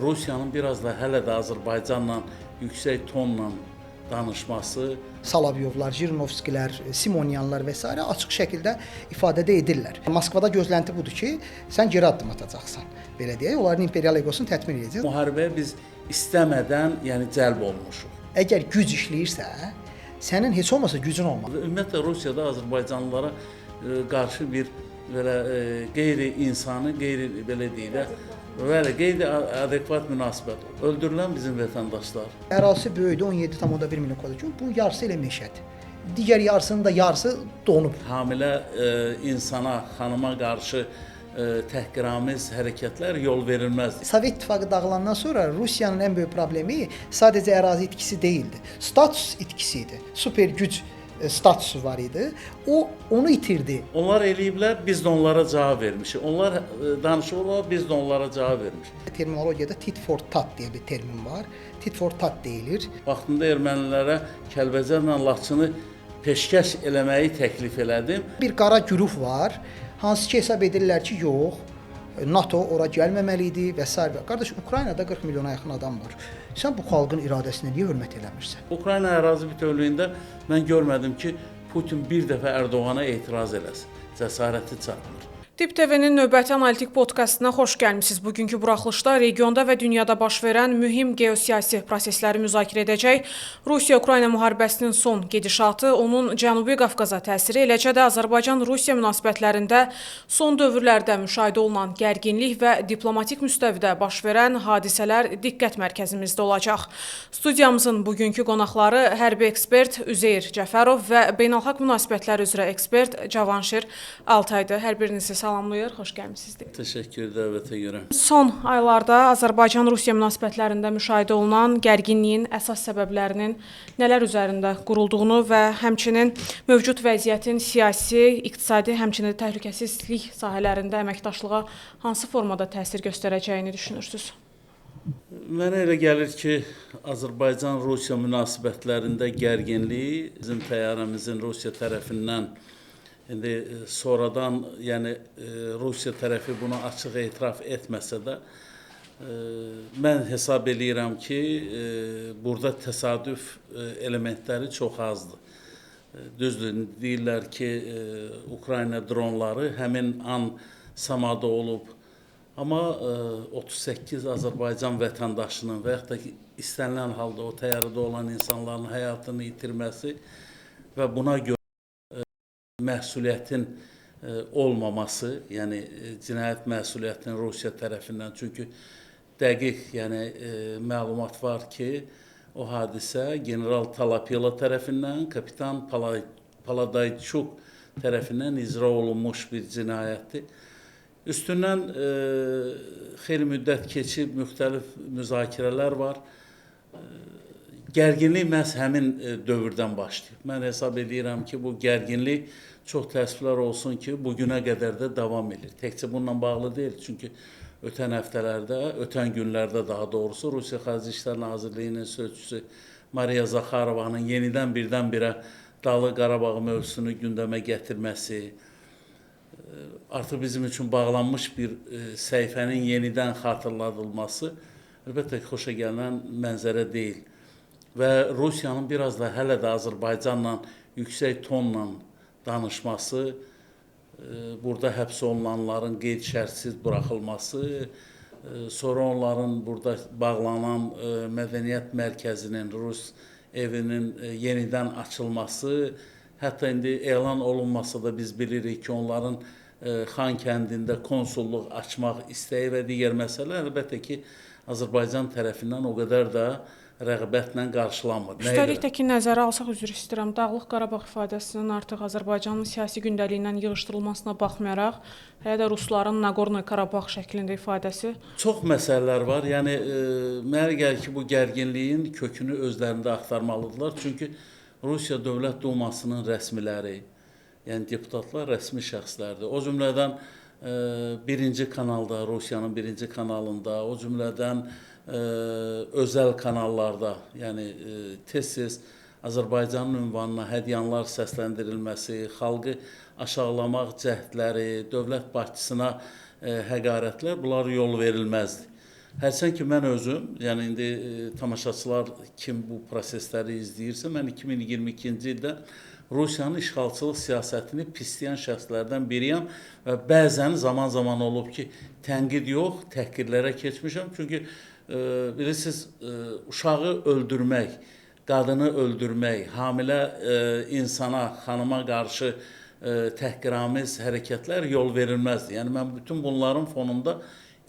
Rusiyanın biraz da hələ də Azərbaycanla yüksək tonla danışması, Salavyovlar, Jirinovskilər, Simonyanlar və s. açıq şəkildə ifadədə edirlər. Moskvada gözlənti budur ki, sən geri addım atacaqsan. Belə deyək, onların imperial egosunu tətmin edəcək. müharibəyə biz istəmədən, yəni cəlb olmuşuq. Əgər güc işləyirsə, sənin heç olmasa gücün olmalı. Ümumiyyətlə Rusiyada Azərbaycanlılara qarşı bir belə qeyri-insani, belə deyək də, belə qeyri-adekvat münasibət. Öldürülən bizim vətəndaşlar. Ərazisi böyüdü, 17,1 milyon kvadrat. Bu yarısı elə meşədir. Digər yarısının da yarısı donub. Hamilə insana, xanıma qarşı təhqiramiz hərəkətlər yol verilməzdir. Sovet İttifaqı dağılandan sonra Rusiyanın ən böyük problemi sadəcə ərazi itkisi deyildi. Status itkisi idi. Super güc statusu var idi. Onu itirdi. Onlar eləyiblər, biz də onlara cavab vermişik. Onlar danışırlar, biz də onlara cavab vermişik. Terminologiyada tit for tat deyə bir termin var. Tit for tat deyilir. Vaxtında ermənilərə Kəlbəcərlə Laçını peşkəş eləməyi təklif elədim. Bir qara güruh var. Hansı ki hesab edirlər ki, yox, NATO ora gəlməməli idi və s. Qardaş, Ukraynada 40 milyona yaxın adam var. Sən bu xalqın iradəsinə niyə hörmət eləmirsən? Ukrayna ərazi bütövlüyündə mən görmədim ki, Putin bir dəfə Ərdoğana etiraz eləsin. Cəsarəti çatmır. Dip TV-nin növbəti analitik podkastına xoş gəlmisiniz. Bugünkü buraxılışda regionda və dünyada baş verən mühüm geosiyasi prosesləri müzakirə edəcək. Rusiya-Ukrayna müharibəsinin son gedişatı, onun Cənubi Qafqaza təsiri, eləcə də Azərbaycan-Rusiya münasibətlərində son dövrlərdə müşahidə olunan gərginlik və diplomatik müstəvidə baş verən hadisələr diqqət mərkəzimizdə olacaq. Studiyamızın bugünkü qonaqları hərbi ekspert Üzeyir Cəfərov və beynəlxalq münasibətlər üzrə ekspert Cavanşir Altaydı. Hər birinizi salamlayır, xoş gəlmisiniz. Təşəkkür dəvətə görə. Son aylarda Azərbaycan-Rusiya münasibətlərində müşahidə olunan gərginliyin əsas səbəblərinin nələr üzərində qurulduğunu və həmçinin mövcud vəziyyətin siyasi, iqtisadi, həmçinin təhlükəsizlik sahələrində əməkdaşlığa hansı formada təsir göstərəcəyini düşünürsünüz? Mənə elə gəlir ki, Azərbaycan-Rusiya münasibətlərində gərginliyi bizim təyyarəmizin Rusiya tərəfindən İndi sonradan, yəni Rusiya tərəfi bunu açıq etiraf etməsə də, mən hesab eləyirəm ki, burada təsadüf elementləri çox azdır. Düzdür, deyirlər ki, Ukrayna dronları həmin an samada olub. Amma 38 Azərbaycan vətəndaşının və yaxud da istənilən halda o təyyarədə olan insanların həyatını itirməsi və buna görə məsuliyyətin olmaması, yəni cinayət məsuliyyətinin Rusiya tərəfindən, çünki dəqiq, yəni məlumat var ki, o hadisə general Talapiyla tərəfindən, kapitan Paladayçuk tərəfindən icra olunmuş bir cinayətdir. Üstündən xeyli müddət keçib müxtəlif müzakirələr var. Gərginlik məhz həmin dövrdən başlayıb. Mən hesab edirəm ki, bu gərginlik çox təəssüflər olsun ki, bugünə qədər də davam edir. Təkcə bununla bağlı deyil, çünki ötən həftələrdə, ötən günlərdə daha doğrusu Rusiya Xarici İşlər Nazirliyinin sözçüsü Mariya Zakharovanın yenidən birdən-birə Dağlıq Qarabağ mövzusunu gündəmə gətirməsi, artıq bizim üçün bağlanmış bir səhifənin yenidən xatırladılması əlbəttə ki, xoşa gələn mənzərə deyil. Və Rusiyanın biraz da hələ də Azərbaycanla yüksək tonla danışması, burada həbs olunanların qeyd-şərtsiz buraxılması, sonra onların burada bağlanan mədəniyyət mərkəzinin, Rus evinin yenidən açılması, hətta indi elan olunmasa da biz bilirik ki, onların Xan kəndində konsulluq açmaq istəyi və digər məsələlər əlbəttə ki, Azərbaycan tərəfindən o qədər də rəğbətlə qarşılanmır. Üstəlik də ki, nəzərə alsaq, üzr istəyirəm, Dağlıq Qarabağ ifadəsinin artıq Azərbaycanın siyasi gündəliyindən yığışdırılmasına baxmayaraq, hələ də rusların Naqorno Qarabağ şəklində ifadəsi. Çox məsələlər var. Yəni, mənə gəlir ki, bu gərginliyin kökünü özlərində axtarmalıdırlar. Çünki Rusiya Dövlət Dumasının rəsmiləri, yəni deputatlar rəsmi şəxslərdir. O cümlədən birinci kanalda, Rusiyanın birinci kanalında, o cümlədən özəl kanallarda, yəni tez-tez Azərbaycanın ünvanına hədyanlar səsləndirilməsi, xalqı aşağılamaq cəhdləri, dövlət başçısına həqarətlər, bunlar yol verilməzdir. Hərçənd ki, mən özüm, yəni indi tamaşaçılar kim bu prosesləri izləyirsə, mən 2022-ci ildə Rusiyanın işğalçılıq siyasətini pisləyən şəxslərdən biriyəm və bəzən zaman-zaman olub ki, tənqid yox, təhqirlərə keçmişəm. Çünki bilirsiniz, uşağı öldürmək, qadını öldürmək, hamilə insana, xanıma qarşı təhqiramiz hərəkətlər yol verilməzdir. Yəni mən bütün bunların fonunda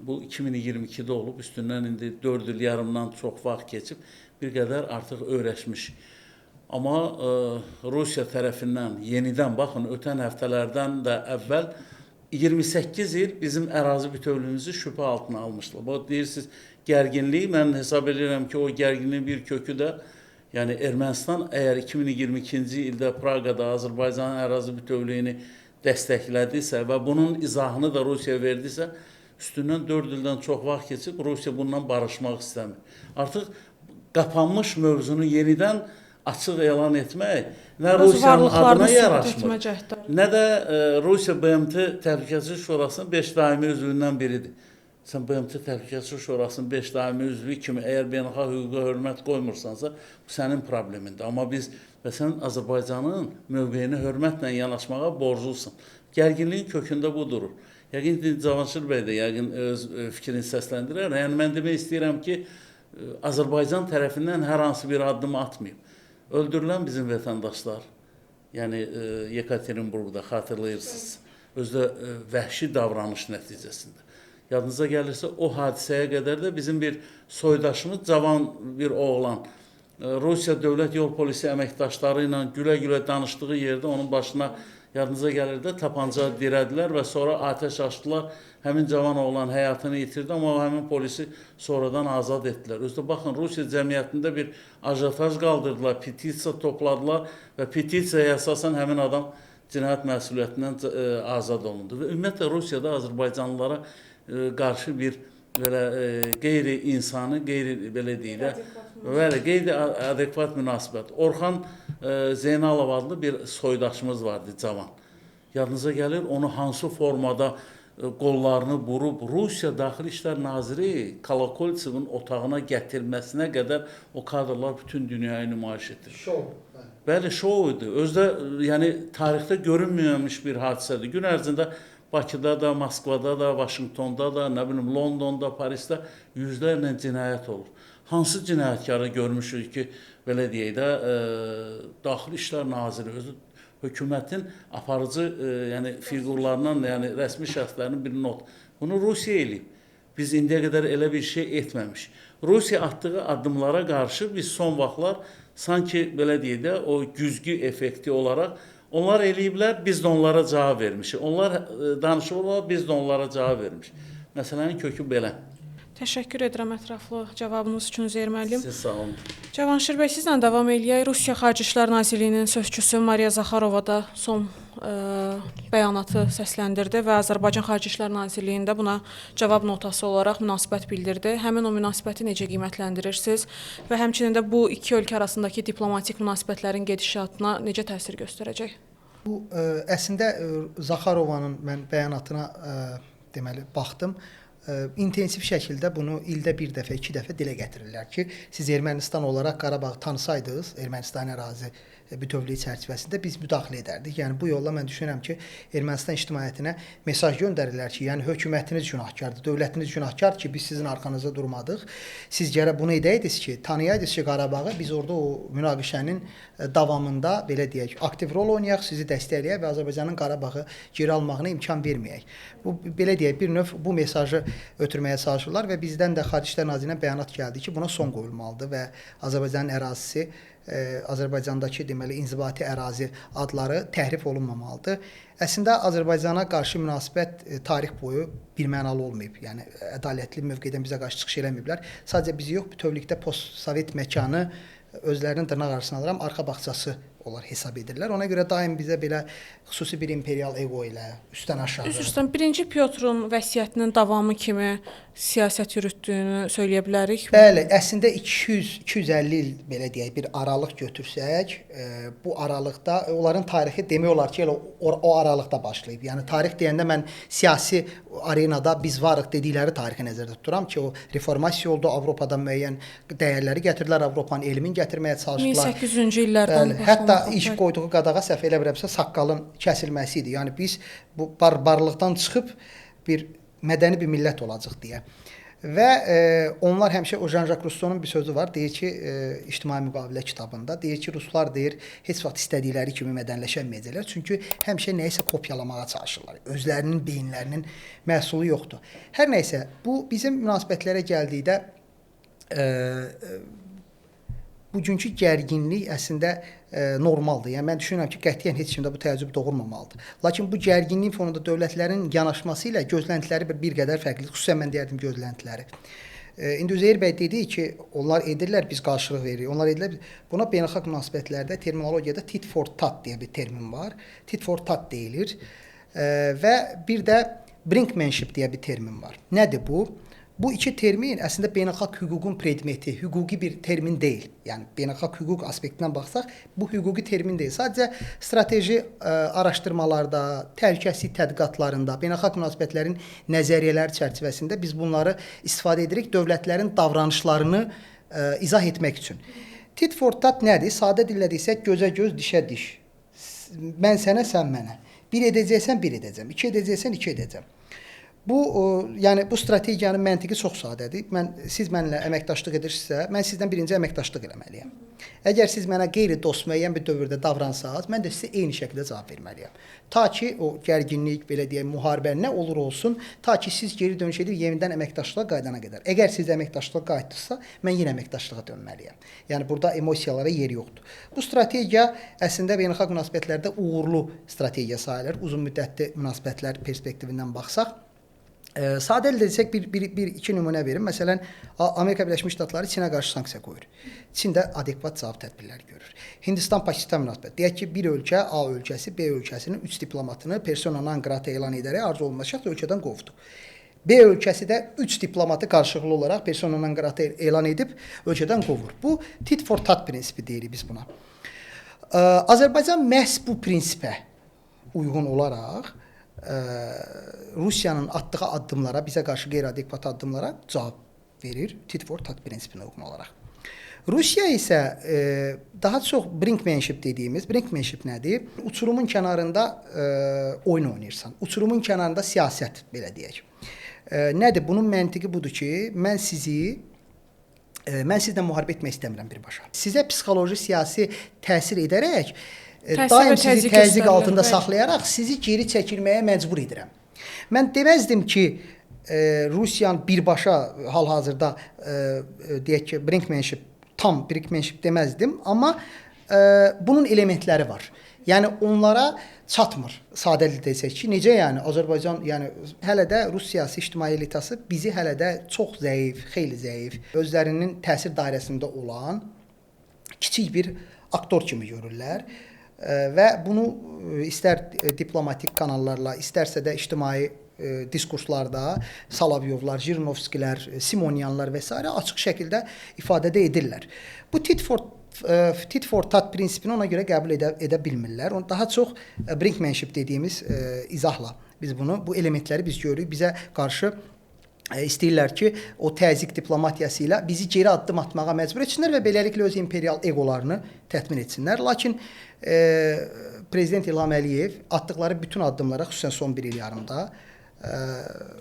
bu 2022-də olub, üstündən indi 4 il yarımdan çox vaxt keçib, bir qədər artıq öyrəşmiş. Amma Rusiya tərəfindən yenidən, baxın, ötən həftələrdən də əvvəl 28 il bizim ərazi bütövlüyümüzü şübhə altına almışlar. Bu deyirsiniz, gərginlik, mən hesab edirəm ki, o gərginliyin bir kökü də, yəni Ermənistan əgər 2022-ci ildə Praqada Azərbaycanın ərazi bütövlüyünü dəstəklədisə və bunun izahını da Rusiya verdisə, üstündən 4 ildən çox vaxt keçib, Rusiya bundan barışmaq istəmir. Artıq qapanmış mövzunu yenidən açıq elan etmək nə Rusiyanın adına yaraşmır, nə də Rusiya BMT Təhlükəsizlik Şurasının 5 daimi üzvündən biridir. Sən BMT Təhlükəsizlik Şurasının 5 daimi üzvü kimi əgər beynəlxalq hüquqa hörmət qoymursansa, bu sənin problemindir. Amma biz və sən Azərbaycanın mövqeyinə hörmətlə yanaşmağa borclusan. Gərginliyin kökündə bu durur. Yəqin Cavanşir bəy də yəqin öz fikrini səsləndirər. Yəni mən demək istəyirəm ki, Azərbaycan tərəfindən hər hansı bir addım atmayıb. Öldürülən bizim vətəndaşlar, yəni Yekaterinburqda xatırlayırsınız, özdə vəhşi davranış nəticəsində. Yadınıza gəlirsə, o hadisəyə qədər də bizim bir soydaşımız, cavan bir oğlan, Rusiya Dövlət Yol Polisi əməkdaşları ilə gülə-gülə danışdığı yerdə onun başına, yadınıza gəlir də, tapanca dirədilər və sonra atəş açdılar. Həmin cavan oğlan həyatını itirdi, amma həmin polisi sonradan azad etdilər. Özdə baxın, Rusiya cəmiyyətində bir ajotaj qaldırdılar, petisiya topladılar və petisiyaya əsasən həmin adam cinayət məsuliyyətindən azad olundu. Və ümumiyyətlə Rusiyada Azərbaycanlılara qarşı bir belə qeyri-insani, belə deyil, qeyri-adekvat münasibət. Orxan Zeynalov adlı bir soydaşımız vardı, cavan. Yadınıza gəlir, onu hansı formada qollarını burub Rusiya Daxili İşlər Naziri Kolokoltsevin otağına gətirməsinə qədər o kadrlar bütün dünyaya nümayiş etdirir. Şov. Bəli, şov idi. Özdə, yəni tarixdə görünməymiş bir hadisədir. Gün ərzində Bakıda da, Moskvada da, Vaşinqtonda da, nə bilim, Londonda, Parisdə yüzlərlə cinayət olur. Hansı cinayətkarı görmüşük ki, belə deyək də, Daxili İşlər Naziri özü hökumətin aparıcı yəni fiqurlarından, yəni rəsmi şəxslərinin bir not. Bunu Rusiya eləyib. Biz indiyə qədər elə bir şey etməmiş. Rusiya atdığı addımlara qarşı biz son vaxtlar sanki belə deyək də, o güzgü effekti olaraq onlar eləyiblər, biz də onlara cavab vermişik. Onlar danışırlar, biz də onlara cavab vermişik. Məsələnin kökü belə. Təşəkkür edirəm ətraflı cavabınız üçün Üzeyir müəllim. Siz sağ olun. Cavanşir bəy, sizlə davam eləyək. Rusiya Xarici İşlər Nazirliyinin sözçüsü Mariya Zaxarova da son bəyanatı səsləndirdi və Azərbaycan Xarici İşlər Nazirliyində buna cavab notası olaraq münasibət bildirdi. Həmin o münasibəti necə qiymətləndirirsiniz və həmçinin də bu iki ölkə arasındakı diplomatik münasibətlərin gedişatına necə təsir göstərəcək? Bu əslində Zaxarovanın mən bəyanatına deməli baxdım. İntensiv şəkildə bunu ildə bir dəfə, 2 dəfə dilə gətirirlər ki, siz Ermənistan olaraq Qarabağı tanısaydınız, Ermənistan ərazi bütövlüyü çərçivəsində biz müdaxilə edərdik. Yəni bu yolla mən düşünürəm ki, Ermənistan ictimaiyyətinə mesaj göndərirlər ki, yəni hökumətiniz günahkardır, dövlətiniz günahkardır ki, biz sizin arxanızda durmadıq. Siz gərək bunu edəydiniz ki, tanıyaydınız ki, Qarabağı biz orada o münaqişənin davamında belə deyək, aktiv rol oynayaq, sizi dəstəkləyək və Azərbaycanın Qarabağı geri almağına imkan verməyək. Bu belə deyək, bir növ bu mesajı ötürməyə çalışırlar və bizdən də Xarici İşlər Nazirliyinə bəyanat gəldi ki, buna son qoyulmalıdır və Azərbaycanın ərazisi, Azərbaycandakı deməli inzibati ərazi adları təhrif olunmamalıdır. Əslində Azərbaycana qarşı münasibət tarix boyu birmənalı olmayıb. Yəni ədalətli mövqedən bizə qarşı çıxış eləməyiblər. Sadəcə bizi yox, bütövlükdə postsovet məkanı özlərinin dırnaq arasına alıram, arxa bağçası onlar hesab edirlər. Ona görə daim bizə belə xüsusi bir imperial ego ilə üstdən aşağı. Üzrstən 1-ci Pyotrun vəsiyyətinin davamı kimi siyasət yürütdüyünü söyləyə bilərik. Bəli, əslində 200-250 il belə deyək bir aralıq götürsək, bu aralıqda onların tarixi demək olar ki, elə o aralıqda başlayıb. Yəni tarix deyəndə mən siyasi arenada biz varıq dedikləri tarixi nəzərdə tuturam ki, o reformasiya oldu, Avropadan müəyyən dəyərləri gətirdilər, Avropanın elmini gətirməyə çalışdılar. 1800-cü illərdən bəli, hətta ilk qoyduğu qadağa səhv elə bilirəmsə saqqalın kəsilməsi idi. Yəni biz bu barbarlıqdan çıxıb bir mədəni bir millət olacaq deyə. Və onlar həmişə o Jean-Jacques Rousseau-nun bir sözü var, deyir ki, İctimai Müqavilə kitabında, deyir ki, ruslar deyir, heç vaxt istədikləri kimi mədənləşənməyəcəklər, çünki həmişə nəyisə kopyalamağa çalışırlar. Özlərinin beyinlərinin məhsulu yoxdur. Hər nəysə, bu bizim münasibətlərə gəldikdə bugünkü gərginlik əslində normaldır. Yəni mən düşünürəm ki, qətiyyən heç kimdə bu təəccüb doğurmamalıdır. Lakin bu gərginliyin fonunda dövlətlərin yanaşması ilə gözləntiləri bir qədər fərqlidir. Xüsusən mən deyərdim gözləntiləri. İndi Üzeyir bəy dedi ki, onlar edirlər, biz qarşılıq veririk. Onlar edirlər. Buna beynəlxalq münasibətlərdə terminologiyada tit for tat deyə bir termin var. Tit for tat deyilir. Və bir də brinkmanship deyə bir termin var. Nədir bu? Bu iki termin əslində beynəlxalq hüququn predmeti, hüquqi bir termin deyil. Yəni beynəlxalq hüquq aspektindən baxsaq, bu hüquqi termin deyil. Sadəcə strateji araşdırmalarda, təhlükəsizlik tədqiqatlarında, beynəlxalq münasibətlərin nəzəriyyələri çərçivəsində biz bunları istifadə edirik dövlətlərin davranışlarını izah etmək üçün. Tit for tat nədir? Sadə dillə desək, gözə göz, dişə diş. Mən sənə, sən mənə. Bir edəcəksən, bir edəcəm. İki edəcəksən, iki edəcəm. Bu yəni bu strategiyanın məntiqi çox sadədir. Siz mənimlə əməkdaşlıq edirsinizsə, mən sizdən birinci əməkdaşlıq eləməliyəm. Əgər siz mənə qeyri-dost müəyyən bir dövrdə davransanız, mən də sizə eyni şəkildə cavab verməliyəm. Ta ki o gərginlik, belə deyək, müharibə nə olur olsun, ta ki siz geri dönüş edib yenidən əməkdaşlığa qaydana qədər. Əgər siz əməkdaşlığa qayıtdınızsa, mən yenə əməkdaşlığa dönməliyəm. Yəni burada emosiyalara yer yoxdur. Bu strategiya əslində beynəlxalq münasibətlərdə uğurlu strategiya sayılır. Uzun müddətli münasibətlər perspektivindən baxsaq. Sadə əldə desək iki nümunə verim. Məsələn, Amerika Birləşmiş Ştatları Çinə qarşı sanksiya qoyur. Çin də adekvat cavab tədbirləri görür. Hindistan-Pakistan münasibət. Deyək ki, bir ölkə A ölkəsi B ölkəsinin 3 diplomatını persona non grata elan edərək arzu olunmaz şəxs ölkədən qovdu. B ölkəsi də 3 diplomatı qarşılıqlı olaraq persona non grata elan edib ölkədən qovur. Bu tit for tat prinsipi deyirik biz buna. Azərbaycan məhz bu prinsipə uyğun olaraq Rusiyanın atdığı addımlara, bizə qarşı qeyri-adekvat addımlara cavab verir, tit for tat prinsipinə uyğun olaraq. Rusiya isə daha çox brinkmanship dediyimiz, brinkmanship nədir? Uçurumun kənarında oyun oynayırsan, uçurumun kənarında siyasət, belə deyək. Nədir? Bunun məntiqi budur ki, mən sizlə müharibə etmək istəmirəm birbaşa. Sizə psixoloji, siyasi təsir edərək, daim sizi təzyiq altında saxlayaraq sizi geri çəkilməyə məcbur edirəm. Mən deməzdim ki, Rusiyanın birbaşa hal-hazırda deyək ki, brinkmanship, tam brinkmanship deməzdim, amma bunun elementləri var. Yəni onlara çatmır. Sadə dildə desək ki, necə yəni Azərbaycan, yəni hələ də Rus siyasi ictimai elitası bizi hələ də çox zəif, xeyli zəif, özlərinin təsir dairəsində olan kiçik bir aktor kimi görürlər. Və bunu istər diplomatik kanallarla, istərsə də ictimai diskurslarda Solovyovlar, Jirinovskilər, Simonyanlar və s. açıq şəkildə ifadədə edirlər. Bu tit for tat prinsipini ona görə qəbul edə bilmirlər. Daha çox brinkmanship dediyimiz izahla biz bu elementləri biz görürük. Bizə qarşı istəyirlər ki, o təzyiq diplomatiyası ilə bizi geri addım atmağa məcbur etsinlər və beləliklə öz imperial egolarını tətmin etsinlər. Lakin Prezident İlham Əliyev atdıqları bütün addımlara, xüsusən son bir il yarımda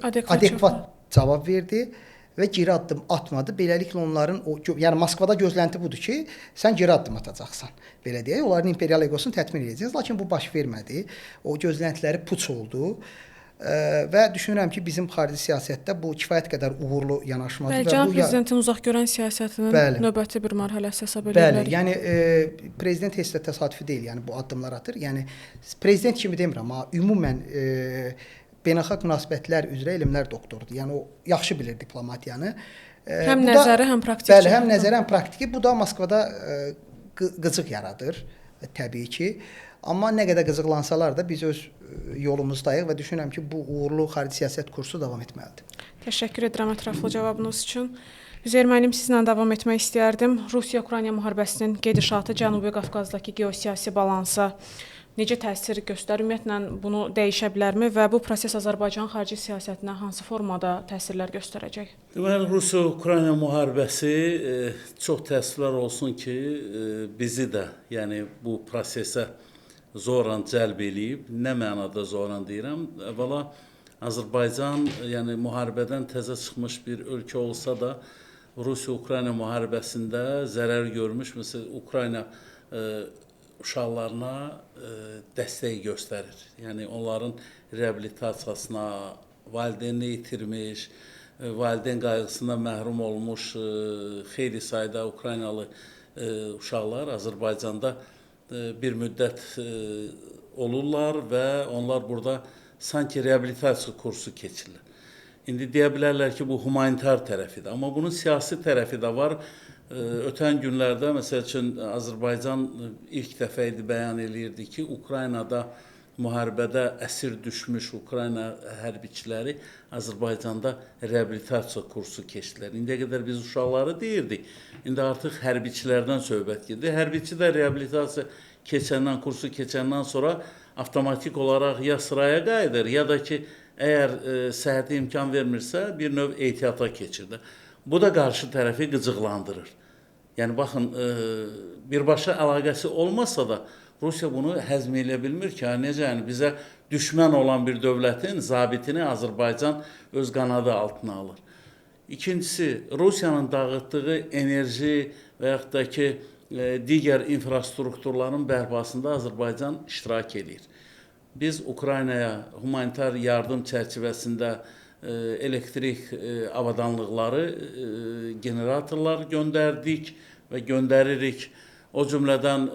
adekvat cavab verdi və geri addım atmadı. Beləliklə onların, yəni Moskvada gözlənti budur ki, sən geri addım atacaqsan. Belə deyək, onların imperial egosunu tətmin edəcəksiniz. Lakin bu baş vermədi. O gözləntiləri puç oldu. Və düşünürəm ki, bizim xarici siyasətdə bu kifayət qədər uğurlu yanaşmadır. Bəli, cənab prezidentin uzaqgörən siyasətinin növbəti bir mərhələsi hesab edirlər. Bəli, yəni prezident heç də təsadüfi deyil, yəni bu addımlar atır. Yəni prezident kimi demirəm, amma ümumən beynəlxalq münasibətlər üzrə elmlər doktorudur. Yəni o yaxşı bilir diplomatiyanı. Həm nəzəri, həm praktiki. Bəli, həm nəzəri, həm praktiki. Bu da Moskvada qıcıq yaradır. təbii ki. Amma nə qədər qızıqlansalar da biz öz yolumuzdayıq və düşünürəm ki, bu uğurlu xarici siyasət kursu davam etməlidir. Təşəkkür edirəm ətraflı cavabınız üçün. Üzeyir müəllim, sizlə davam etmək istərdim. Rusiya-Ukrayna müharibəsinin gedişatı Cənubi Qafqazdakı geosiyasi balansa necə təsir göstərir? Ümumiyyətlə bunu dəyişə bilərmi və bu proses Azərbaycan xarici siyasətinə hansı formada təsirlər göstərəcək? Deməli, Rusiya-Ukrayna müharibəsi çox təəssüflər olsun ki, bizi də, yəni bu prosesə zorla cəlb eləyib. Nə mənada zorla deyirəm? Əvvəla Azərbaycan, yəni müharibədən təzə çıxmış bir ölkə olsa da, Rusiya-Ukrayna müharibəsində zərər görmüş, məsələn, Ukrayna uşaqlarına dəstək göstərir. Yəni onların reabilitasiyasına, valideynini itirmiş, valideyn qayğısından məhrum olmuş xeyli sayda Ukraynalı uşaqlar Azərbaycanda bir müddət olurlar və onlar burada sanki reabilitasiya kursu keçirlər. İndi deyə bilərlər ki, bu humanitar tərəfidir. Amma bunun siyasi tərəfi də var. Ötən günlərdə, məsəl üçün, Azərbaycan ilk dəfə idi bəyan eləyirdi ki, Ukraynada müharibədə əsir düşmüş Ukrayna hərbiçiləri Azərbaycanda reabilitasiya kursu keçdilər. İndiyə qədər biz uşaqları deyirdik. İndi artıq hərbiçilərdən söhbət gedir. Hərbiçi də reabilitasiya kursu keçəndən sonra avtomatik olaraq ya sıraya qayıdır, ya da ki, əgər səhhəti imkan vermirsə, bir növ ehtiyata keçir. Bu da qarşı tərəfi qıcıqlandırır. Yəni, baxın, birbaşa əlaqəsi olmasa da, Rusiya bunu həzm edə bilmir ki, necə, yəni bizə düşmən olan bir dövlətin zabitini Azərbaycan öz qanadı altına alır. İkincisi, Rusiyanın dağıtdığı enerji və yaxud da ki, digər infrastrukturların bərpasında Azərbaycan iştirak edir. Biz Ukraynaya humanitar yardım çərçivəsində elektrik avadanlıqları, generatorlar göndərdik və göndəririk. O cümlədən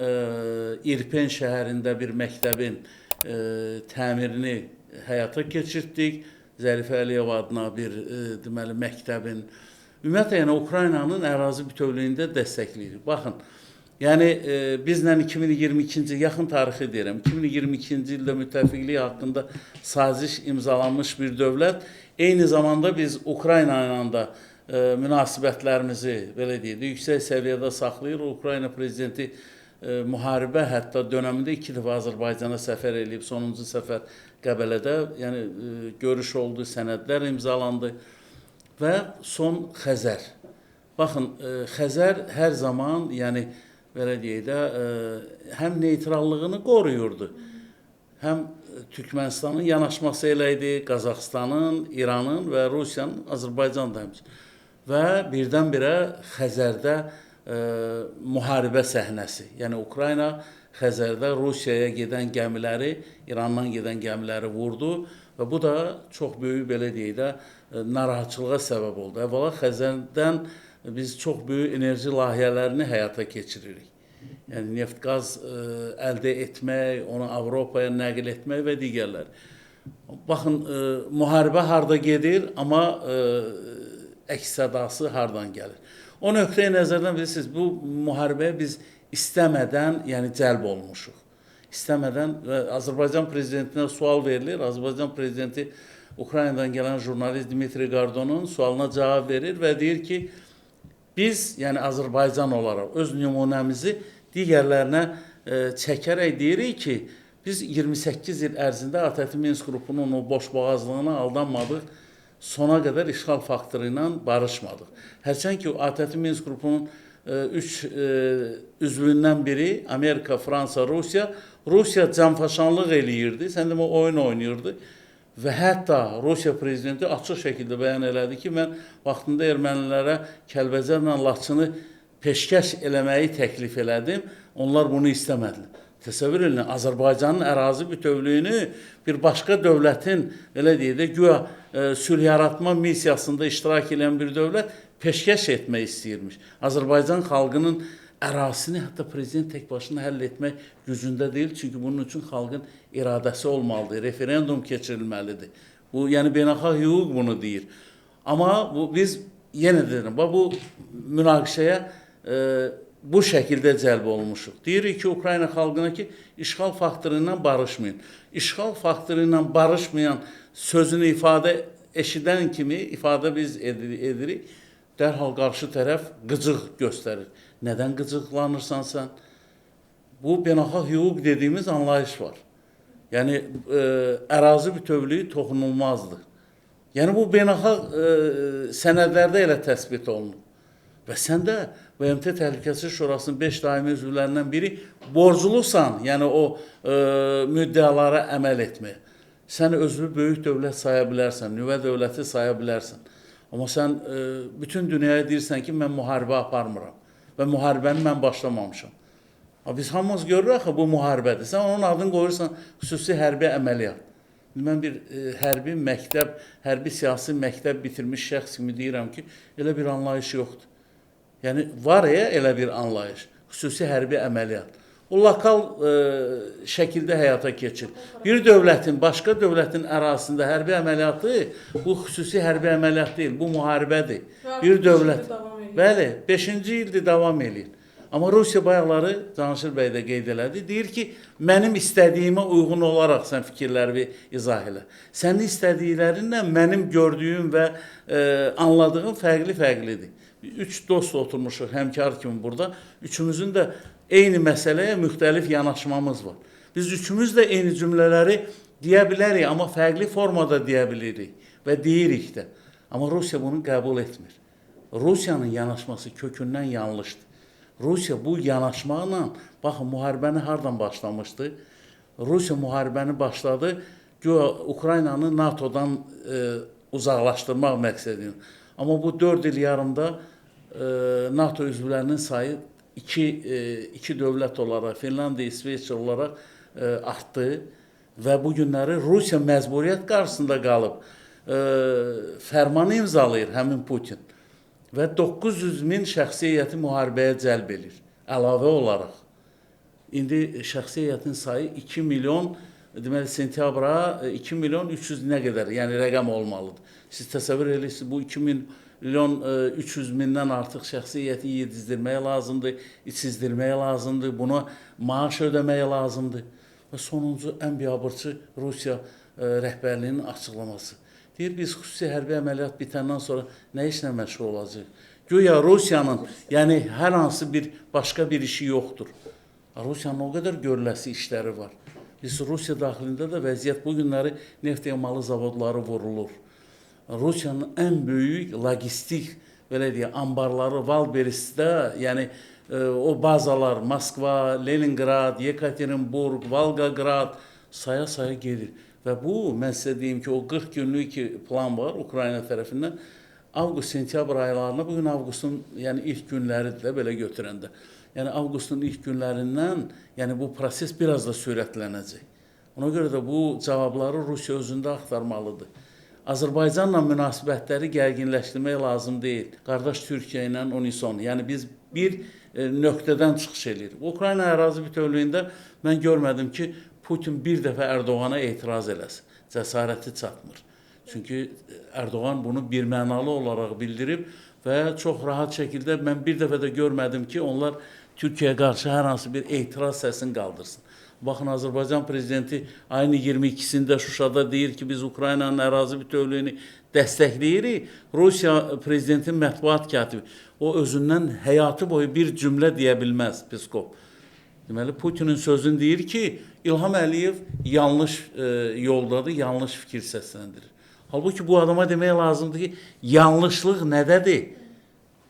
İrpen şəhərində bir məktəbin təmirini həyata keçirtdik. Zərifə Əliyev adına bir deməli məktəbin. Ümumiyyətlə, yəni Ukraynanın ərazi bütövlüyündə dəstəkləyirik. Baxın, yəni bizlə 2022-ci yaxın tarixi deyirəm. 2022-ci ildə müttəfiqlik haqqında saziş imzalanmış bir dövlət. Eyni zamanda biz Ukrayna ilə də münasibətlərimizi, belə deyək, yüksək səviyyədə saxlayır. Ukrayna prezidenti müharibə hətta dönəmində 2 dəfə Azərbaycana səfər edib, sonuncu səfər Qəbələdə, yəni görüş oldu, sənədlər imzalandı və son Xəzər. Baxın, Xəzər hər zaman, yəni belə deyək də, həm neytrallığını qoruyurdu, həm Türkmənistanın yanaşması ilə idi, Qazaxıstanın, İranın və Rusiyanın, Azərbaycanın da həmçinin. Və birdən-birə Xəzərdə müharibə səhnəsi, yəni Ukrayna Xəzərdə Rusiyaya gedən gəmiləri, İrandan gedən gəmiləri vurdu və bu da çox böyük, belə deyək də, narahatçılığa səbəb oldu. Əvvəla Xəzərdən biz çox böyük enerji layihələrini həyata keçiririk. Yəni neft-qaz əldə etmək, onu Avropaya nəql etmək və digərlər. Baxın, müharibə harda gedir, amma əks-sədası hardan gəlir. O nöqteyi nəzərdən bilirsiniz, bu müharibəyə biz istəmədən, yəni cəlb olmuşuq. İstəmədən və Azərbaycan prezidentinə sual verilir. Azərbaycan prezidenti Ukraynadan gələn jurnalist Dmitri Gardonun sualına cavab verir və deyir ki, biz, yəni Azərbaycan olaraq öz nümunəmizi digərlərinə çəkərək deyirik ki, biz 28 il ərzində ATƏT Minsk qrupunun o boşboğazlığına aldanmadıq, sona qədər işğal faktoru ilə barışmadıq. Hərçənd ki, ATƏT Minsk qrupunun 3 üzvündən biri Amerika, Fransa, Rusiya canfaşanlıq eləyirdi, sən demə oyun oynayırdı və hətta Rusiya prezidenti açıq şəkildə bəyan elədi ki, mən vaxtında ermənilərə Kəlbəcərlə Laçını peşkəş eləməyi təklif elədim, onlar bunu istəmədilər. Təsəvvür edin, Azərbaycanın ərazi bütövlüyünü bir başqa dövlətin, elə deyək də, güya sülh yaratma missiyasında iştirak edən bir dövlət peşkəş etmək istəyirmiş. Azərbaycan xalqının ərazisini hətta prezident tək başına həll etmək gücündə deyil, çünki bunun üçün xalqın iradəsi olmalıdır, referendum keçirilməlidir. Bu, yəni beynəlxalq hüquq bunu deyir. Amma biz yenə deyirəm, bu münaqişəyə bu şəkildə cəlb olmuşuq. Deyirik ki, Ukrayna xalqına ki, işğal faktoru ilə barışmayın. İşğal faktoru ilə barışmayan sözünü eşidən kimi ifadə biz edirik. Dərhal qarşı tərəf qıcıq göstərir. Nədən qıcıqlanırsan sən? Bu beynəlxalq hüquq dediyimiz anlayış var. Yəni ərazi bütövlüyü toxunulmazdır. Yəni bu beynəlxalq sənədlərdə elə təsbit olunur. Və sən də BMT Təhlükəsizlik Şurasının 5 daimi üzvlərindən biri borclusan, yəni o müddəalara əməl etməyə. Sən özünü böyük dövlət saya bilərsən, nüvə dövləti saya bilərsən. Amma sən bütün dünyaya deyirsən ki, mən müharibə aparmıram və müharibəni mən başlamamışam. Biz hamımız görürük axı bu müharibədir. Sən onun adını qoyursan xüsusi hərbi əməliyyat. Mən bir hərbi məktəb, hərbi siyasi məktəb bitirmiş şəxs kimi deyirəm ki, elə bir anlayış yoxdur. Yəni var ya elə bir anlayış, xüsusi hərbi əməliyyat. O lokal şəkildə həyata keçir. Bir dövlətin, başqa dövlətin ərazisində hərbi əməliyyatı bu xüsusi hərbi əməliyyat deyil, bu müharibədir. Bir dövlət, bəli, 5-ci ildir davam edir. Amma Rusiya bayaqları, Canşir bəy də qeyd elədi, deyir ki, mənim istədiyimə uyğun olaraq sən fikirlərimi izah elə. Sənin istədiklərinlə mənim gördüyüm və anladığım fərqli-fərqlidir. 3 dost oturmuşuq, həmkar kimi burada. Üçümüzün də eyni məsələyə müxtəlif yanaşmamız var. Biz üçümüz də eyni cümlələri deyə bilərik, amma fərqli formada deyə bilirik və deyirik də. Amma Rusiya bunu qəbul etmir. Rusiyanın yanaşması kökündən yanlışdır. Rusiya bu yanaşmaqla, baxın, müharibəni hardan başlamışdı? Rusiya müharibəni başladı, Ukraynanı NATO'dan uzaqlaşdırmaq məqsədi. Amma bu 4 il yarımda NATO üzvlərinin sayı iki dövlət olaraq, Finlandiya, İsveçrə olaraq artdı və bu günləri Rusiya məcburiyyət qarşısında qalıb fərmanı imzalayır həmin Putin və 900 min şəxsi heyəti müharibəyə cəlb edir, əlavə olaraq. İndi şəxsi heyətin sayı 2 milyon, deməli sentyabra 2 milyon 300 nə qədər, yəni rəqəm olmalıdır. Siz təsəvvür edirsiniz, bu 2 milyon 300 mindən artıq şəxsi heyəti yedizdirməyə lazımdır, içizdirməyə lazımdır, buna maaş ödəməyə lazımdır. Və sonuncu ən biabırçı Rusiya rəhbərliyinin açıqlaması. Deyir, biz xüsusi hərbi əməliyyat bitəndən sonra nə işlə məşğul olacaq? Güya Rusiyanın, yəni hər hansı bir başqa bir işi yoxdur. Rusiyanın o qədər görüləsi işləri var. Biz Rusiya daxilində də vəziyyət bu günləri neft emalı zavodları vurulur. Rusiyanın ən böyük logistik, belə deyək, ambarları Valberisdə, yəni o bazalar Moskva, Leningrad, Yekaterinburg, Volgograd saya gedir. Və bu, mən sizə deyim ki, o 40 günlük plan var Ukrayna tərəfindən. Avqust-sentyabr aylarına, bugün avqustun ilk günləridir də belə götürəndə. Yəni avqustun ilk günlərindən bu proses biraz da sürətlənəcək. Ona görə də bu cavabları Rusiya özündə axtarmalıdır. Azərbaycanla münasibətləri gərginləşdirmək lazım deyil. Qardaş Türkiyə ilə unison. Yəni biz bir nöqtədən çıxış edirik. Ukrayna ərazi bütövlüyündə mən görmədim ki, Putin bir dəfə Ərdoğana etiraz eləsin. Cəsarəti çatmır. Çünki Ərdoğan bunu birmənalı olaraq bildirib və çox rahat şəkildə mən bir dəfə də görmədim ki, onlar Türkiyəyə qarşı hər hansı bir etiraz səsini qaldırsın. Baxın, Azərbaycan prezidenti ayın 22-sində Şuşada deyir ki, biz Ukraynanın ərazi bütövlüyünü dəstəkləyirik. Rusiya prezidentinin mətbuat katibi o özündən həyatı boyu bir cümlə deyə bilməz, Peskov. Deməli, Putinin sözünü deyir ki, İlham Əliyev yanlış yoldadır, yanlış fikir səsləndirir. Halbuki bu adama demək lazımdır ki, yanlışlıq nədədir?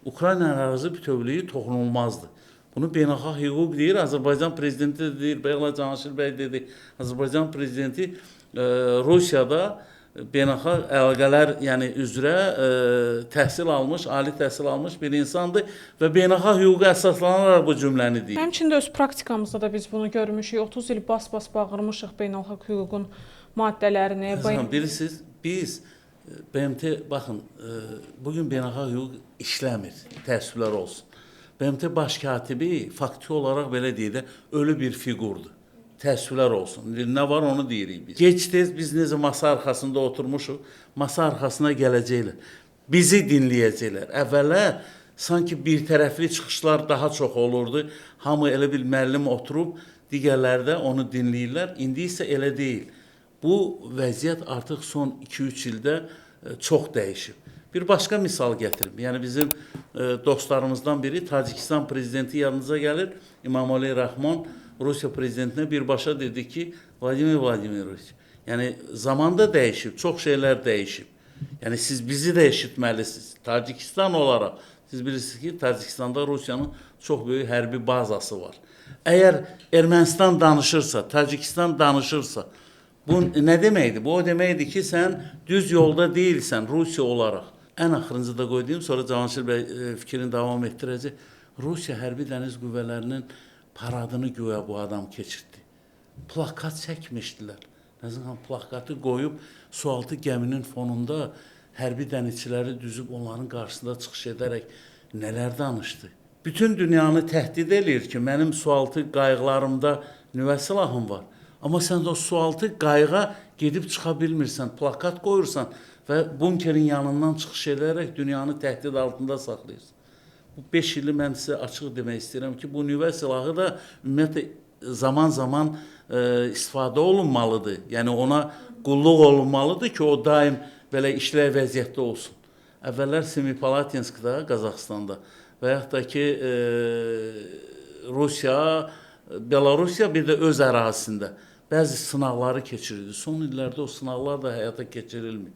Ukrayna ərazi bütövlüyü toxunulmazdır. Bunu beynəlxalq hüquq deyir, Azərbaycan prezidenti də deyir, bayaqlar Canşir bəy dedi, Azərbaycan prezidenti Rusiyada beynəlxalq əlaqələr üzrə təhsil almış, ali təhsil almış bir insandır və beynəlxalq hüquqa əsaslanaraq bu cümləni deyir. Həmçində öz praktikamızda da biz bunu görmüşük. 30 il bas-bas bağırmışıq beynəlxalq hüququn maddələrini. Bilirsiniz, biz BMT, baxın, bugün beynəlxalq hüquq işləmir, təəssüflər olsun. BMT baş katibi faktiki olaraq belə deyək də ölü bir fiqurdur. Təəssüflər olsun. Nə var onu deyirik biz. Gec-tez biz necə masa arxasında oturmuşuq, masa arxasına gələcəklər. Bizi dinləyəcəklər. Əvvəllər sanki bir tərəfli çıxışlar daha çox olurdu. Hamı elə bir müəllim oturub, digərləri də onu dinləyirlər. İndi isə elə deyil. Bu vəziyyət artıq son 2-3 ildə çox dəyişib. Bir başqa misal gətirim. Yəni bizim dostlarımızdan biri Tacikistan prezidenti yanınıza gəlir. İmamoğlu Rahman Rusiya prezidentinə birbaşa dedi ki, Vladimir Vladimirovич, yəni zamanda dəyişib, çox şeylər dəyişib. Yəni siz bizi də eşitməlisiniz. Tacikistan olaraq siz bilirsiniz ki, Tacikistanda Rusiyanın çox böyük hərbi bazası var. Əgər Ermənistan danışırsa, Tacikistan danışırsa, bu nə deməkdir? Bu o deməkdir ki, sən düz yolda deyilsən Rusiya olaraq. Ən axırıncı da qoydum, sonra Cavanşir bəy fikrini davam etdirəcək. Rusiya hərbi dəniz qüvvələrinin paradını güya bu adam keçirdi. Plakat çəkmişdilər. Nəzən plakatı qoyub sualtı gəminin fonunda hərbi dənizçiləri düzüb onların qarşısında çıxış edərək nələr danışdı. Bütün dünyanı təhdid eləyir ki, mənim sualtı qayıqlarımda nüvə silahım var. Amma sən də o sualtı qayığa gedib çıxa bilmirsən, plakat qoyursan və bunkerin yanından çıxış edərək dünyanı təhdid altında saxlayırsan. Bu 5 ili mən sizə açıq demək istəyirəm ki, bu nüvə silahı da ümumiyyətlə zaman-zaman istifadə olunmalıdır. Yəni ona qulluq olunmalıdır ki, o daim belə işləyə vəziyyətdə olsun. Əvvəllər Semipalatinskda, Qazaxstanda və yaxud da ki, Rusiya, Belarusiya bir də öz ərazisində bəzi sınaqları keçirirdi. Son illərdə o sınaqlar da həyata keçirilmir.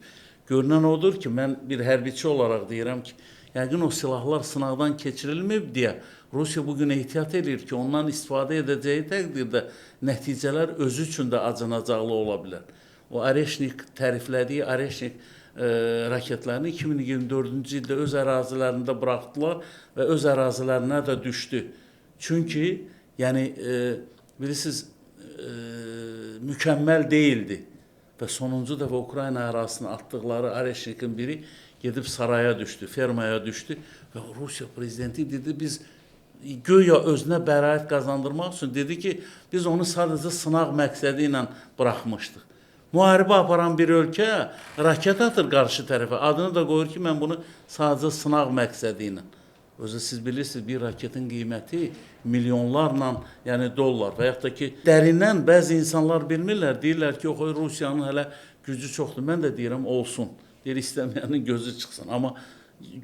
Görünən odur ki, mən bir hərbiçi olaraq deyirəm ki, yəqin o silahlar sınaqdan keçirilməyib deyə Rusiya bugün ehtiyat edir ki, ondan istifadə edəcəyi təqdirdə nəticələr özü üçün də acınacaqlı ola bilər. O Areşnik təriflədiyi Areşnik raketlərini 2024-cü ildə öz ərazilərində buraxdılar və öz ərazilərinə də düşdü. Çünki, yəni, bilirsiniz, mükəmməl deyildi və sonuncu dəfə Ukrayna ərazisine atdıqları Areşnikin biri gedib saraya düşdü, fermaya düşdü və Rusiya prezidenti dedi, biz güya özünə bəraət qazandırmaq üçün dedi ki, biz onu sadəcə sınaq məqsədi ilə buraxmışdıq. Müharibə aparan bir ölkə raket atır qarşı tərəfə, adını da qoyur ki, mən bunu sadəcə sınaq məqsədi ilə. Özü siz bilirsiniz, bir raketin qiyməti milyonlarla, yəni dollar və yaxud da ki, dərindən bəzi insanlar bilmirlər, deyirlər ki, oxuy, Rusiyanın hələ gücü çoxdur. Mən də deyirəm, olsun. Deyir, istəməyənin gözü çıxsın. Amma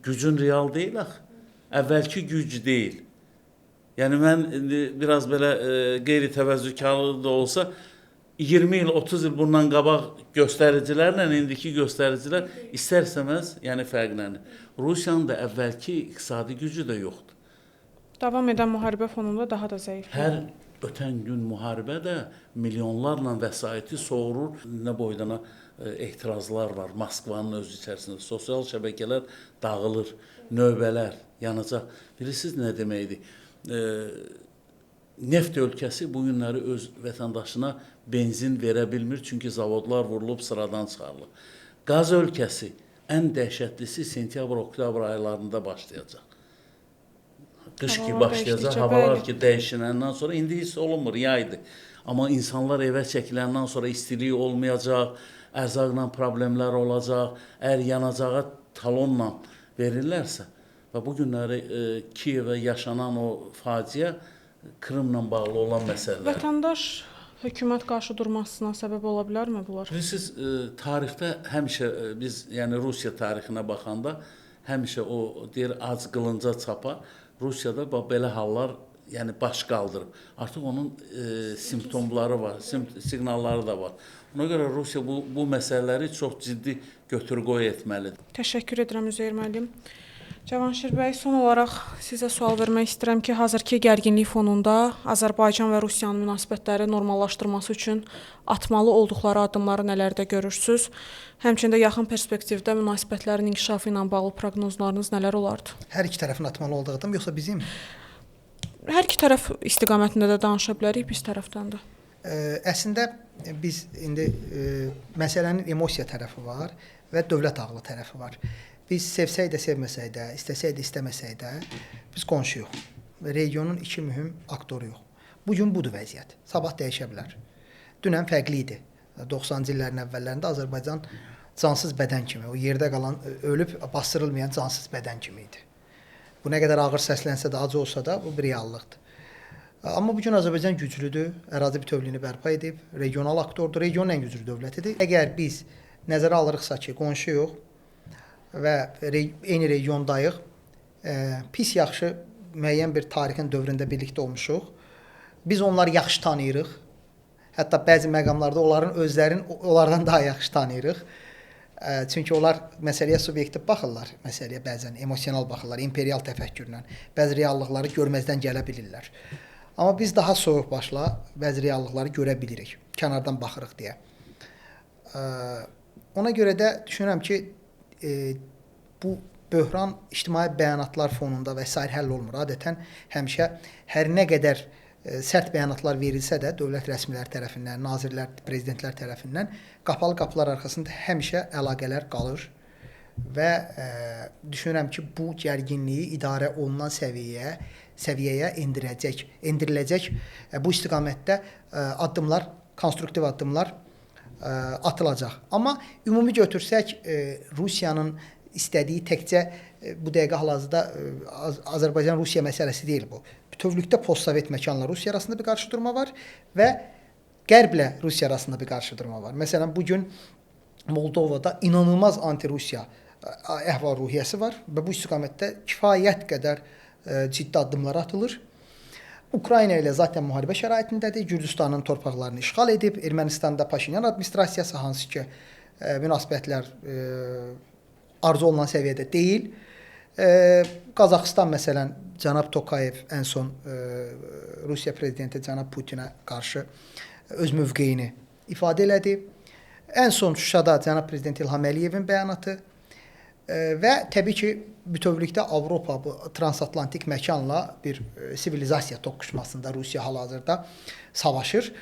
gücün real deyil, axı. Əvvəlki güc deyil. Yəni, mən biraz belə qeyri-təvəzzükarlı da olsa, 20 il, 30 il bundan qabaq göstəricilərlə, indiki göstəricilər istər-istəməz, yəni fərqlənir. Rusiyanın da əvvəlki iqtisadi gücü də yoxdur. Davam edən müharibə fonunda daha da zəif. Hər ötən gün müharibə də milyonlarla vəsaiti soğurur. Nə boydana etirazlar var Moskvanın özü içərisində. Sosial şəbəkələr dağılır, növbələr yanacaq. Bilirsiniz nə deməkdir? Neft ölkəsi bu günləri öz vətəndaşına benzin verə bilmir, çünki zavodlar vurulub sıradan çıxarılır. Qaz ölkəsi ən dəhşətlisi sentyabr-oktyabr aylarında başlayacaq. Qış ki başlayacaq, havalar ki dəyişiləndən sonra indi hiss olunmur, yaydır. Amma insanlar evə çəkiləndən sonra istilik olmayacaq, ərzaqla problemlər olacaq, əgər yanacağa talonla verirlərsə və bu günləri Kiyevə yaşanan o faciə Krımla bağlı olan məsələlər. Vətəndaş hökumət qarşı durmasına səbəb ola bilərmi bunlar? Bilirsiniz, tarixdə həmişə biz, yəni Rusiya tarixinə baxanda həmişə o deyir ac qılınca çapa, Rusiyada belə hallar yəni baş qaldırıb. Artıq onun simptomları var, siqnalları da var. Ona görə Rusiya bu məsələləri çox ciddi götür-qoy etməlidir. Təşəkkür edirəm Üzeyir müəllim. Cavanşir bəy, son olaraq sizə sual vermək istəyirəm ki, hazırki gərginlik fonunda Azərbaycan və Rusiyanın münasibətləri normallaşdırması üçün atmalı olduqları addımları nələrdə görürsünüz? Həmçində yaxın perspektivdə münasibətlərin inkişafı ilə bağlı proqnozlarınız nələr olardı? Hər iki tərəfin atmalı olduğu addım, yoxsa bizim? Hər iki tərəf istiqamətində də danışa bilərik, biz tərəfdən də. Əslində biz indi məsələnin emosiya tərəfi var və dövlət ağlı tərəfi var. Biz sevsək də, sevməsək də, istəsək də, istəməsək də biz qonşuyuq və regionun iki mühüm aktoruyuq. Bugün budur vəziyyət. Sabah dəyişə bilər. Dünən fərqli idi. 90-cı illərin əvvəllərində Azərbaycan cansız bədən kimi, o yerdə qalan, ölüb bastırılmayan cansız bədən kimi idi. Bu nə qədər ağır səslənsə də, acı olsa da bu bir reallıqdır. Amma bu gün Azərbaycan güclüdür, ərazi bütövlüyünü bərpa edib, regional aktordur, regionun ən güclü dövlətidir. Əgər biz nəzərə alırıqsa ki, qonşuyuq və eyni regiondayıq, pis yaxşı müəyyən bir tarixin dövründə birlikdə olmuşuq. Biz onları yaxşı tanıyırıq. Hətta bəzi məqamlarda onların özlərini onlardan daha yaxşı tanıyırıq. Çünki onlar məsələyə subyektiv baxırlar, məsələyə bəzən emosional baxırlar, imperial təfəkkürlə. Bəzi reallıqları görməzdən gələ bilirlər. Amma biz daha soyuq başla bəzi reallıqları görə bilirik, kənardan baxırıq deyə. Ona görə də düşünürəm ki, bu böhran ictimai bəyanatlar fonunda və s. həll olmur. Adətən həmişə hər nə qədər sərt bəyanatlar verilsə də dövlət rəsmiləri tərəfindən, nazirlər, prezidentlər tərəfindən qapalı qapılar arxasında həmişə əlaqələr qalır və düşünürəm ki, bu gərginliyi idarə olunan səviyyəyə endiriləcək. Bu istiqamətdə addımlar, konstruktiv addımlar atılacaq. Amma ümumi götürsək, Rusiyanın istədiyi təkcə bu dəqiqə hal-hazırda Azərbaycan-Rusiya məsələsi deyil bu. Bütövlükdə postsovet məkanla Rusiya arasında bir qarşıdurma var və Qərblə Rusiya arasında bir qarşıdurma var. Məsələn, bugün Moldovada inanılmaz anti-Rusiya əhval-ruhiyyəsi var və bu istiqamətdə kifayət qədər ciddi addımlar atılır. Ukrayna ilə zaten müharibə şəraitindədir. Gürcüstanın torpaqlarını işğal edib. Ermənistanda Paşinyan administrasiyası hansı ki münasibətlər arzu olunan səviyyədə deyil. Qazaxıstan məsələn, cənab Tokayev ən son Rusiya prezidenti cənab Putinə qarşı öz mövqeyini ifadə elədi. Ən son Şuşada cənab prezident İlham Əliyevin bəyanatı və təbii ki, bütövlükdə Avropa bu transatlantik məkanla bir sivilizasiya toqquşmasında Rusiya hal-hazırda savaşır.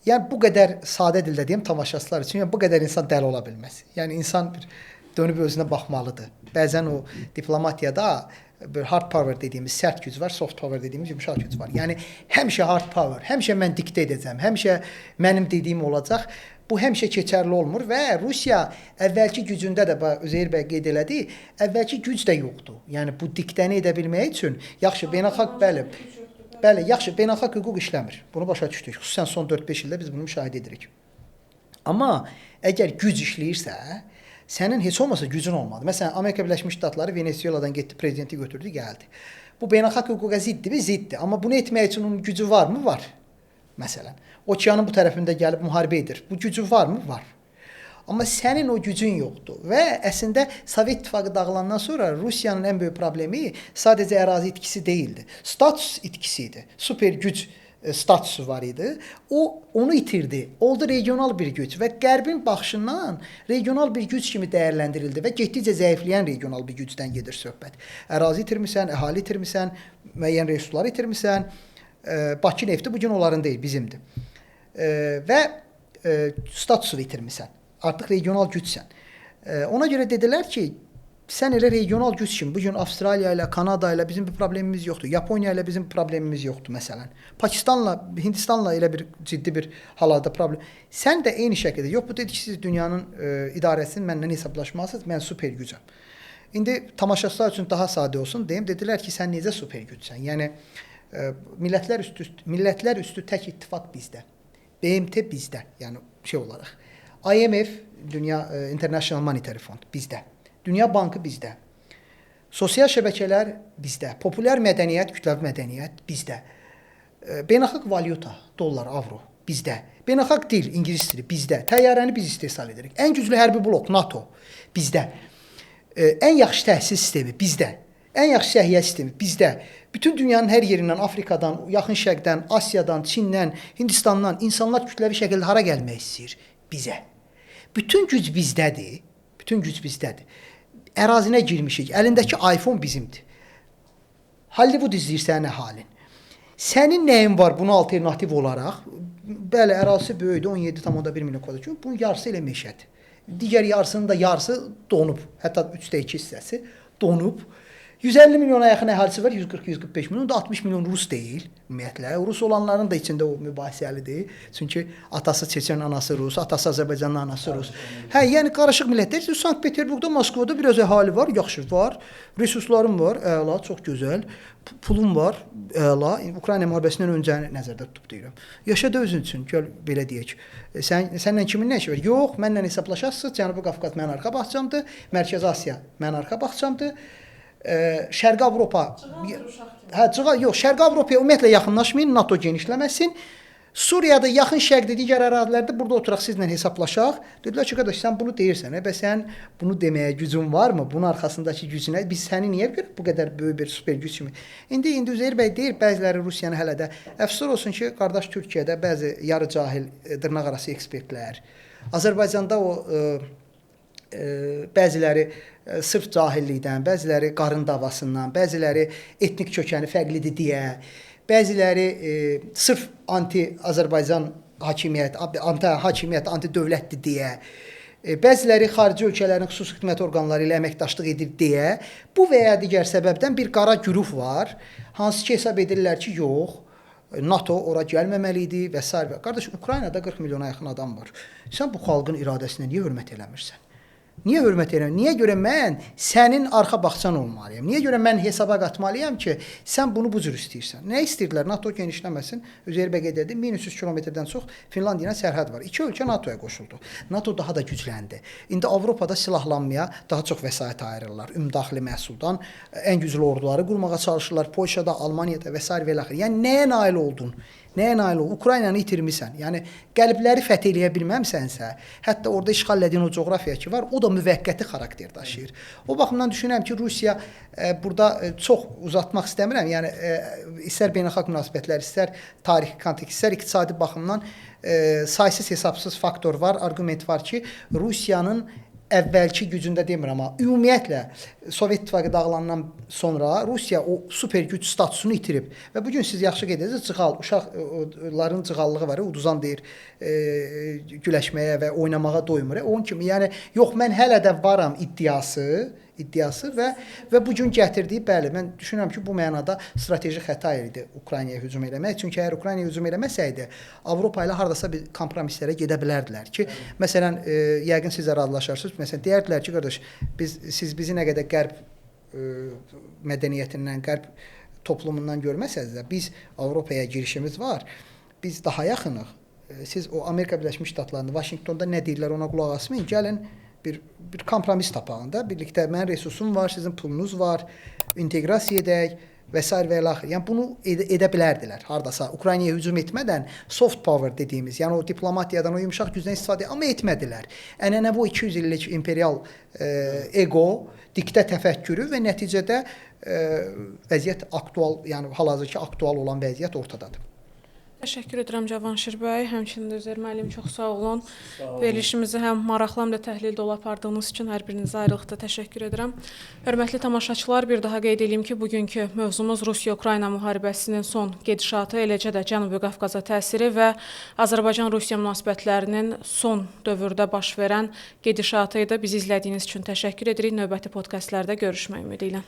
Yəni bu qədər sadə dildə deyim tamaşaçılar üçün, yəni bu qədər insan dəli ola bilməz. Yəni insan bir dönüb özünə baxmalıdır. Bəzən o diplomatiyada bir hard power dediyimiz sərt güc var, soft power dediyimiz yumşaq güc var. Yəni həmişə hard power, həmişə mən diktə edəcəm, həmişə mənim dediyim olacaq. Bu həmişə keçərli olmur və Rusiya əvvəlki gücündə də Üzeyir bəy qeyd elədi, əvvəlki güc də yoxdur. Yəni bu diktəni edə bilmək üçün yaxşı beynəlxalq yaxşı beynəlxalq hüquq işləmir. Bunu başa düşdük. Xüsusən son 4-5 ildə biz bunu müşahidə edirik. Amma əgər güc işləyirsə, sənin heç olmasa gücün olmadı. Məsələn, Amerika Birləşmiş Ştatları Venezueladan getdi, prezidenti götürdü, gəldi. Bu beynəlxalq hüquqa ziddir, ziddir. Amma bunu etmək üçün onun gücü varmı? Var. Məsələn, okeanın bu tərəfində gəlib müharibə edir. Bu gücü varmı? Var. Amma sənin o gücün yoxdur. Və əslində Sovet İttifaqı dağılandan sonra Rusiyanın ən böyük problemi sadəcə ərazi itkisi deyildi. Status itkisi idi. Super güc statusu var idi. O onu itirdi. Oldu regional bir güc və Qərbin baxışından regional bir güc kimi dəyərləndirildi və getdikcə zəifləyən regional bir gücdən gedir söhbət. Ərazi itirmisən, əhali itirmisən, müəyyən resurslar itirmisən. Bakı nefti bugün onların deyil, bizimdir. Və statusu itirmisən. Artıq regional gücsən. Ona görə dedilər ki, sən elə regional güc kimi, bugün Avstraliya ilə, Kanada ilə bizim bir problemimiz yoxdur. Yaponiya ilə bizim problemimiz yoxdur, məsələn. Pakistanla, Hindistanla elə bir ciddi bir halada problem. Sən də eyni şəkildə, yox bu dedi ki, siz dünyanın idarəsini məndən hesablaşmalısınız, mən super gücəm. İndi tamaşaçılar üçün daha sadə olsun, deyim, dedilər ki, sən necə super gücsən? Yəni, millətlər üstü tək ittifaq bizdə. BMT bizdə, yəni şey olaraq. IMF, Dünya International Monetary Fund bizdə. Dünya Bankı bizdə. Sosial şəbəkələr bizdə. Populyar mədəniyyət, kütləvi mədəniyyət bizdə. Beynəlxalq valyuta, dollar, avro bizdə. Beynəlxalq dil, ingilis dili bizdə. Təyyarəni biz istehsal edirik. Ən güclü hərbi blok NATO bizdə. Ən yaxşı təhsil sistemi bizdə. Ən yaxşı səhiyyə sistemi bizdə. Bütün dünyanın hər yerindən, Afrikadan, Yaxın Şərqdən, Asiyadan, Çindən, Hindistandan insanlar kütləvi şəkildə hara gəlmək istəyir? Bizə. Bütün güc bizdədir. Bütün güc bizdədir. Ərazinə girmişik. Əlindəki iPhone bizimdir. Hollywood izləyirsən əhalin. Sənin nəyin var buna alternativ olaraq? Bəli, ərazisi böyüdü, 17,1 milyon kvadrat kilometr. Bunun yarısı elə meşədir. Digər yarısının da yarısı donub. Hətta 3/2 hissəsi donub. 150 milyona yaxın əhalisi var, 140-145 milyon da 60 milyon rus deyil ümumiyyətlə. Rus olanların da içində o mübahisəlidir. Çünki atası Çeçen, anası rus, atası Azərbaycanlı, anası rus. Hə, yəni qarışıq millətlər. Sankt-Peterburqda, Moskvada biraz əhali var, yaxşı var. Resurslarım var, əla, çox gözəl. Pulum var, əla. Ukrayna müharibəsindən öncə nəzərdə tutub deyirəm. Yaşa da özün üçün, gəl belə deyək. Səndən kimin nə işi var? Yox, mənlə hesablaşasınız. Cənubi Qafqaz mənim arxa bağçamdır. Mərkəzi Asiya mənim arxa bağçamdır. Şərqi Avropa Şərqi Avropaya ümumiyyətlə yaxınlaşmayın, NATO genişləməsin. Suriyada, yaxın şərqdə, digər ərazilərdə burada oturaq sizlə hesablaşaq. Dedilər ki, qardaş, sən bunu deyirsən, bəs sən bunu deməyə gücün varmı? Bunun arxasındakı gücünə biz səni niyə görürük bu qədər böyük bir super güc kimi? İndi Üzeyir bəy deyir, bəziləri Rusiyanı hələ də əfsus olsun ki, qardaş Türkiyədə bəzi yarı cahil, dırnaqarası ekspertlər, Azərbaycanda o bəziləri sırf cahillikdən, bəziləri qarın davasından, bəziləri etnik kökəni fərqlidir deyə, bəziləri sırf anti-Azərbaycan hakimiyyət, anti-hakimiyyət, anti-dövlətdir deyə, bəziləri xarici ölkələrin xüsusi xidmət orqanları ilə əməkdaşlıq edir deyə, bu və ya digər səbəbdən bir qara güruh var, hansı ki hesab edirlər ki, yox, NATO ora gəlməməli idi və s. Qardaş, Ukraynada 40 milyona yaxın adam var. Sən bu xalqın iradəsinə niyə hörmət eləmirsən? Niyə hörmət edirəm? Niyə görə mən sənin arxa bağçan olmalıyam? Niyə görə mən hesaba qatmalıyam ki, sən bunu bu cür istəyirsən? Nə istəyirdilər? NATO genişləməsin. Üzeyir bəy qeyd etdi, 1300 kilometrdən çox Finlandiya ilə sərhəd var. İki ölkə NATO-ya qoşuldu. NATO daha da gücləndi. İndi Avropada silahlanmaya daha çox vəsait ayırırlar. Ümumdaxili məhsuldan ən güclü orduları qurmağa çalışırlar. Polşada, Almaniyada və s. və l. Yəni nəyə nail oldun? Nəyə nail ol? Ukraynanı itirmisən. Yəni qəlbləri fəth eləyə bilməmsənsə, hətta orada işğal etdiyin o coğrafiya ki var, o da müvəqqəti xarakter daşıyır. O baxımdan düşünürəm ki, Rusiya burada çox uzatmaq istəmirəm. Yəni istər beynəlxalq münasibətlər, istər tarixi kontekst, istər iqtisadi baxımdan saysız hesabsız faktor var, arqument var ki, Rusiyanın əvvəlki gücündə demirəm, amma ümumiyyətlə Sovet İttifaqı dağılandan sonra Rusiya o super güc statusunu itirib və bugün siz yaxşı qeyd edirsiniz, cığal, uşaqların cığallığı var, uduzan deyir, güləşməyə və oynamağa doymur. Onun kimi, yəni, yox, mən hələ də varam iddiası və bu gün gətirdiyi, bəli, mən düşünürəm ki, bu mənada strateji xəta idi Ukraynaya hücum eləmək. Çünki əgər Ukraynaya hücum eləməsəydi, Avropa ilə hardasa bir kompromislərə gedə bilərdilər ki, məsələn, yəqin siz də razılaşarsınız, məsələn, deyərdilər ki, qardaş, siz bizi nə qədər qərb mədəniyyətindən, qərb toplumundan görməsəniz də, biz Avropaya girişimiz var, biz daha yaxınıq. Siz o Amerika Birləşmiş Ştatlarında, Vaşinqtonda nə deyirlər, ona qulaq asmayın, gəlin, bir kompromis tapağında, birlikdə mənim resursum var, sizin pulunuz var, inteqrasiya edək və s. və l. Yəni, bunu edə bilərdilər, hardasa. Ukraynaya hücum etmədən soft power dediyimiz, yəni o diplomatiyadan, o yumuşaq gücdən istifadə, amma etmədilər. Ənənə bu 200 illik imperial ego, diktə təfəkkürü və nəticədə vəziyyət aktual, yəni hal-hazırki aktual olan vəziyyət ortadadır. Təşəkkür edirəm Cavanşir bəy, həmçinin də Üzeyir müəllim, çox sağ olun. Verilişimizi həm maraqlı, həm də təhlil dolu apardığınız üçün hər birinizə ayrılıqda təşəkkür edirəm. Hörmətli tamaşaçılar, bir daha qeyd edeyim ki, bugünkü mövzumuz Rusiya-Ukrayna müharibəsinin son gedişatı, eləcə də Cənubi Qafqaza təsiri və Azərbaycan-Rusiya münasibətlərinin son dövrdə baş verən gedişatı idi. Bizi izlədiyiniz üçün təşəkkür edirik. Növbəti podkastlərdə görüşmək ümidi ilə.